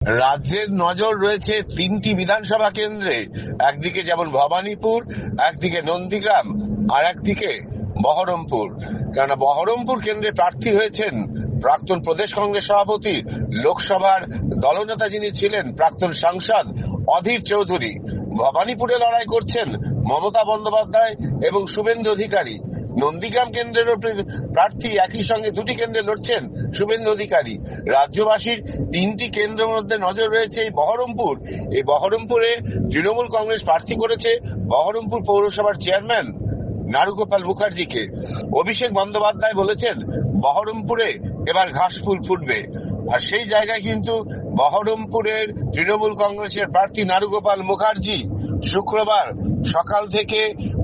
রাজ্যের নজর রয়েছে তিনটি বিধানসভা কেন্দ্রে, একদিকে যেমন ভবানীপুর, একদিকে নন্দীগ্রাম, আর একদিকে বহরমপুর। কেননা বহরমপুর কেন্দ্রে প্রার্থী হয়েছেন প্রাক্তন প্রদেশ কংগ্রেস সভাপতি, লোকসভার দলনেতা যিনি ছিলেন প্রাক্তন সাংসদ অধীর চৌধুরী। ভবানীপুরে লড়াই করছেন মমতা বন্দ্যোপাধ্যায় এবং শুভেন্দু অধিকারী। নন্দীগ্রাম কেন্দ্রেরও প্রার্থী একই সঙ্গে দুটি কেন্দ্রে লড়ছেন শুভেন্দু অধিকারী। রাজ্যবাসীর তিনটি কেন্দ্রের মধ্যে নজর রয়েছে এই বহরমপুর। এই বহরমপুরে তৃণমূল কংগ্রেস প্রার্থী করেছে বহরমপুর পৌরসভার চেয়ারম্যান নারুগোপাল মুখার্জিকে। অভিষেক বন্দ্যোপাধ্যায় বলেছেন বহরমপুরে এবার ঘাস ফুল ফুটবে, আর সেই জায়গায় কিন্তু বহরমপুরের তৃণমূল কংগ্রেসের প্রার্থী নারুগোপাল মুখার্জি শুক্রবার সকাল থেকে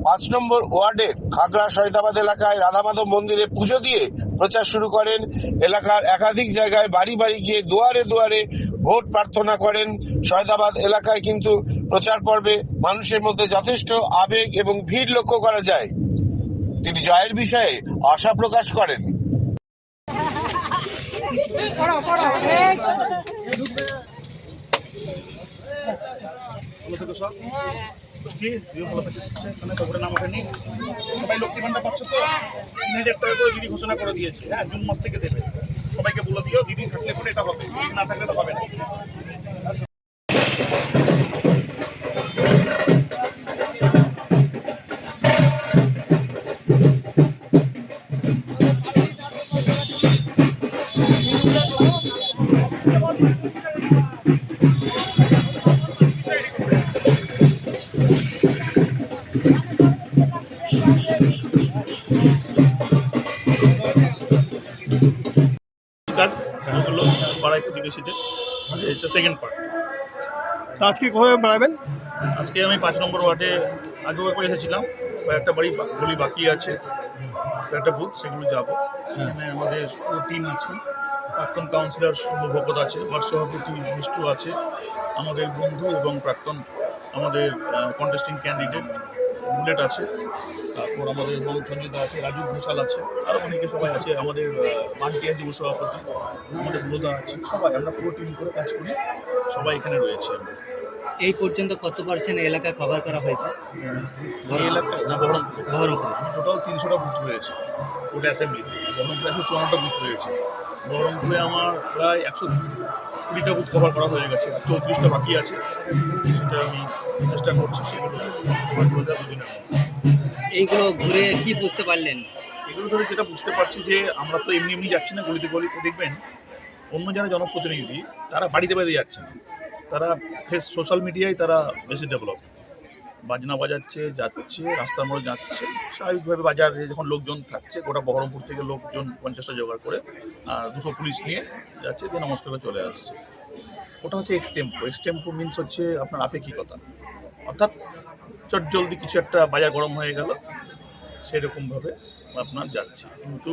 ৫ নম্বর ওয়ার্ডের খাগড়া শহীদাবাদ এলাকায় রাধা মাধব মন্দিরে পুজো দিয়ে প্রচার শুরু করেন। এলাকার একাধিক জায়গায় বাড়ি বাড়ি গিয়ে দুয়ারে দুয়ারে ভোট প্রার্থনা করেন। শহীদাবাদ এলাকায় কিন্তু প্রচার পর্বে মানুষের মধ্যে যথেষ্ট আবেগ এবং ভিড় লক্ষ্য করা যায়। তিনি জয়ের বিষয়ে আশা প্রকাশ করেন। সবাই লক্ষ্মী ভান্ডার পাচ্ছে তো ৩,০০০ টাকা করে দিদি ঘোষণা করে দিয়েছে। হ্যাঁ, জুন মাস থেকে দেবে। সবাইকে বলে দিও, দিদি থাকলে পরে এটা হবে, দিদি না থাকলে তো হবে না। হলো পাড়ায় প্রতিবেশীদের, এটা সেকেন্ড পার্ট। আজকে কোথায় বাড়াবেন? আজকে আমি ৫ নম্বর ওয়ার্ডে আগেও করে এসেছিলাম, কয়েকটা গলি বাকি আছে, কয়েকটা বুথ, সেগুলো যাবো। এখানে আমাদের পুরো টিম আছে, প্রাক্তন কাউন্সিলর শুভভগত আছে, ওয়ার্ড সভাপতি মিষ্টু আছে, আমাদের বন্ধু এবং প্রাক্তন আমাদের কন্টেস্টিং ক্যান্ডিডেট বুলেট আছে, তারপর আমাদের সঞ্জিতা আছে, রাজু ঘোষাল আছে, আরও অনেকে সবাই আছে, আমাদের মান্টিয়া যুব সভাপতি, আমাদের বুলদা আছে, সবাই আমরা পুরো টিম করে কাজ করি, সবাই এখানে রয়েছে। এই পর্যন্ত কত পার্সেন্ট এলাকা কভার করা হয়েছে? এই এলাকায় না বহরমপুর টোটাল ৩০০টা বুথ রয়েছে ওটা অ্যাসেম্বলিতে। বহরমপুরে ১৫৪টা বুথ রয়েছে। বহরমপুরে আমার প্রায় ১২০টা বুথ কভার করা হয়ে গেছে, ৩৪টা বাকি আছে, সেটা আমি চেষ্টা করছি সেগুলো কভার করে দেওয়ার দুদিনের মধ্যে। এইগুলো ঘুরে কি বুঝতে পারলেন? এগুলো ধরে যেটা বুঝতে পারছি যে আমরা তো এমনি এমনি যাচ্ছি না গলিতে গলিতে। দেখবেন অন্য যারা জনপ্রতিনিধি তারা বাড়িতে বাড়িতে যাচ্ছে না, তারা সোশ্যাল মিডিয়ায় তারা বেশি ডেভেলপ, বাজনা বাজাচ্ছে, যাচ্ছে, রাস্তার মোড়ে যাচ্ছে, স্বাভাবিকভাবে বাজারে যখন লোকজন থাকছে, গোটা বহরমপুর থেকে লোকজন ৫০টা জোগাড় করে আর ২০০ পুলিশ নিয়ে যাচ্ছে, দিয়ে নমস্কার করে চলে আসছে। ওটা হচ্ছে এক্সটেম্পো। এক্সটেম্পো মিনস হচ্ছে আপনার আপেক্ষিকতা, অর্থাৎ চটজলদি কিছু একটা বাজার গরম হয়ে গেল সেরকমভাবে আপনার যাচ্ছে। কিন্তু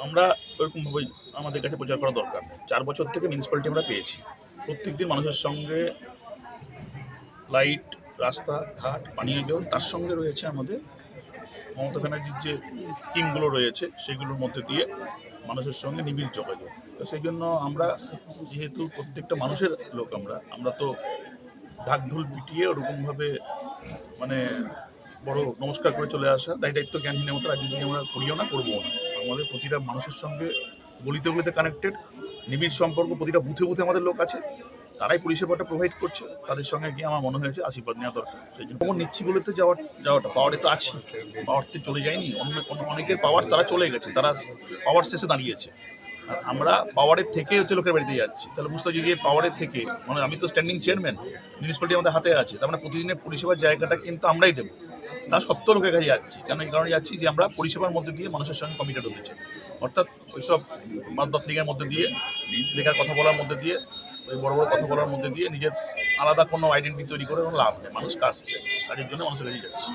আমরা ওরকমভাবে আমাদের কাছে প্রচার করা দরকার নেই। ৪ বছর থেকে মিউনিসিপ্যালিটি আমরা পেয়েছি, প্রত্যেকদিন মানুষের সঙ্গে লাইট, রাস্তাঘাট, পানীয় জল, তার সঙ্গে রয়েছে আমাদের মমতা ব্যানার্জির যে স্কিমগুলো রয়েছে সেগুলোর মধ্যে দিয়ে মানুষের সঙ্গে নিবিড় যোগাযোগ। তো সেই জন্য আমরা যেহেতু প্রত্যেকটা মানুষের লোক, আমরা তো ঢাকঢোল পিটিয়ে ওরকমভাবে মানে বড় নমস্কার করে চলে আসা দায়িত্ব জ্ঞানহীনের মতো রাজনীতি আমরা করিও না, করবো না। আমাদের প্রতিটা মানুষের সঙ্গে গলিতে গলিতে কানেক্টেড, নিবিড় সম্পর্ক, প্রতিটা বুথে বুথে আমাদের লোক আছে, তারাই পরিষেবাটা প্রোভাইড করছে। তাদের সঙ্গে গিয়ে আমার মনে হয়েছে আশীর্বাদ নেওয়া দরকার। সেই জন্য খবর নিচ্ছি বলে তো যাওয়াটা পাওয়ারে তো আছি, পাওয়ারতে চলে যায়নি। অনেকের পাওয়ার তারা চলে গেছে, তারা পাওয়ার শেষে দাঁড়িয়েছে, আর আমরা পাওয়ারের থেকে হচ্ছে লোকের বাড়িতে যাচ্ছি। তাহলে বুঝতে পারছি যে পাওয়ারের থেকে মানে আমি তো স্ট্যান্ডিং চেয়ারম্যান, মিউনিসিপ্যালিটি আমাদের হাতে আছে, তার মানে প্রতিদিনের পরিষেবার জায়গাটা কিন্তু আমরাই দেবো। তা সত্ত্বেও লোকের কাছে যাচ্ছি, কেন এই কারণে যাচ্ছি যে আমরা পরিষেবার মধ্যে দিয়ে মানুষের সঙ্গে কমিটেড হয়েছে, অর্থাৎ ওইসব মাদক লিগের মধ্যে দিয়ে, লেখার কথা বলার মধ্যে দিয়ে, ওই বড় বড় কথা বলার মধ্যে দিয়ে নিজের আলাদা কোনো আইডেন্টিটি তৈরি করে কোনো লাভ নেই। মানুষ কাজ চায়, কাজের জন্য মানুষের কাছে যাচ্ছি।